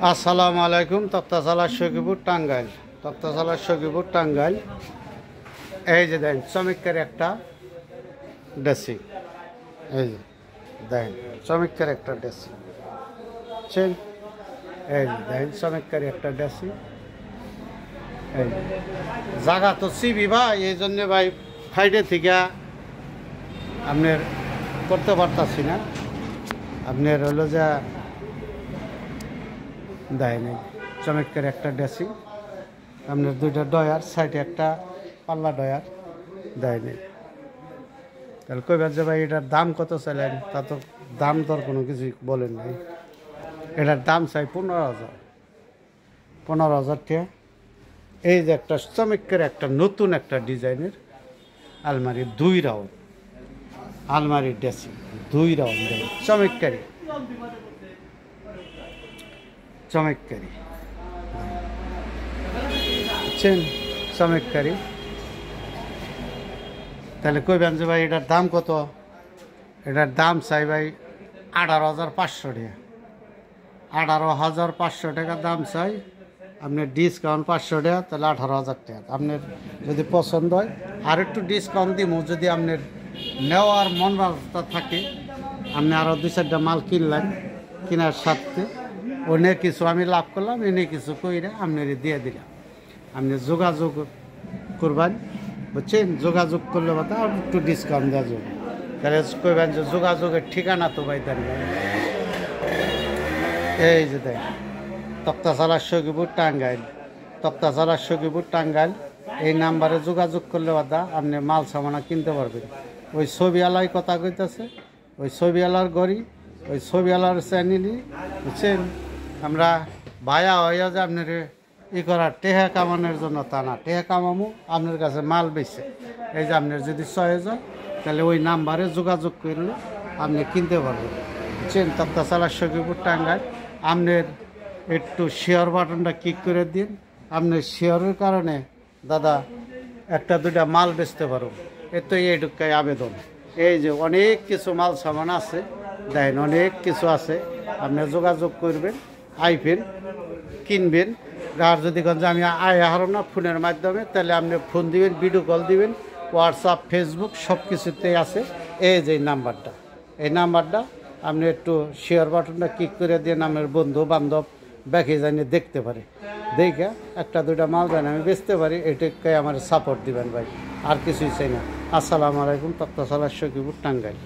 আসসালামু আলাইকুম। তক্তাশালা সখীপুর টাঙ্গাইল, তক্তাশালা সখীপুর টাঙ্গাইল। এই যে দেখেন চমৎকার একটা ড্রেসিং, এই যে দেখেন চমৎকার একটা ড্রেসিং, বুঝছেন? এই যে দেখেন চমৎকার একটা ড্রেসিং। এই জায়গা তো সিবি ভাই, এই জন্যে ভাই ফাইডে থেকে আপনার করতে পারতাছি না। আপনার হলো যে দেয়নি চমৎকার একটা ড্রেসিং, আপনার দুইটা ডয়ার, সাইডে একটা পাল্লা ডয়ার দেয়নি। তাহলে কইবার যে ভাই এটার দাম কত চাইলেন, তা তো দাম দর কোনো কিছু বলেন নাই। এটার দাম চাই 15,000, 15,000 টাকা। এই যে একটা চমৎকার একটা নতুন একটা ডিজাইনের আলমারি, 2 রাউন্ড আলমারি ড্রেসিং, 2 রাউন্ড দেয় চমৎকারী চমৎকারী, বুঝছেন? চমৎকারী। তাহলে কইবেন যে ভাই এটার দাম কত? এটার দাম চাই ভাই 18,500 টাকা, 18,500 টাকা দাম চাই। আপনার ডিসকাউন্ট 500 টাকা, তাহলে 18,000 টাকা। আপনার যদি পছন্দ হয় আর একটু ডিসকাউন্ট দিব, যদি আপনার নেওয়ার মন রাস্তা থাকে, আপনি আরও 2-4টা মাল কিনলেন, কেনার সাথে ওনে কিছু আমি লাভ করলাম, এনে কিছু কইরা আপনার দিয়ে দিলাম। আপনি যোগাযোগ করবেন, বুঝছেন? যোগাযোগ করলে কথা আর একটু ডিসকাউন্ট দেওয়া যাবে। তাহলে কইবেন যে যোগাযোগের ঠিকানা তো ভাই দেন। এই যে দেখ তক্তাশালা সখীপুর টাঙ্গাইল, তক্তাশালা সখীপুর টাঙ্গাইল। এই নাম্বারে যোগাযোগ করলে কথা আপনি মাল সামানা কিনতে পারবেন। ওই ছবিওয়ালাই কথা কইতেছে, ওই ছবিওয়ালার গড়ি, ওই ছবিওয়ালার চ্যানেলই, বুঝছেন? আমরা ভায়া হইয়া যে আপনার করার টেহা কামানোর জন্য তা না, টেহা কামামো আপনার কাছে মাল বেছে। এই যে আপনার যদি চয়েস হয়, তাহলে ওই নাম্বারে যোগাযোগ করলে আপনি কিনতে পারবেন, বুঝছেন? তক্তাশালা সখীপুর টাঙ্গাইল। আপনার একটু শেয়ার বাটনটা ক্লিক করে দিন। আপনার শেয়ারের কারণে দাদা 1-2টা মাল বেচতে পারো, এত এইটুকাই আবেদন। এই যে অনেক কিছু মাল সামান আছে, দেখেন অনেক কিছু আছে। আপনি যোগাযোগ করবেন, আইবেন, কিনবেন। আর যদি যে আমি হারো না ফোনের মাধ্যমে, তাহলে আপনি ফোন দিবেন, ভিডিও কল দিবেন, হোয়াটসঅ্যাপ, ফেসবুক সব কিছুতেই আছে। এই যে নাম্বারটা, এই নাম্বারটা আপনি একটু শেয়ার বাটনটা ক্লিক করে দিয়ে আমার বন্ধু বান্ধব ব্যাকে জানিয়ে দেখতে পারে, দেখে 1-2টা মাল দেন আমি বেচতে পারি, এটাকে আমার সাপোর্ট দিবেন ভাই, আর কিছুই চাই না। আসসালামু আলাইকুম। তক্তাশালা সখীপুর টাঙ্গাইল।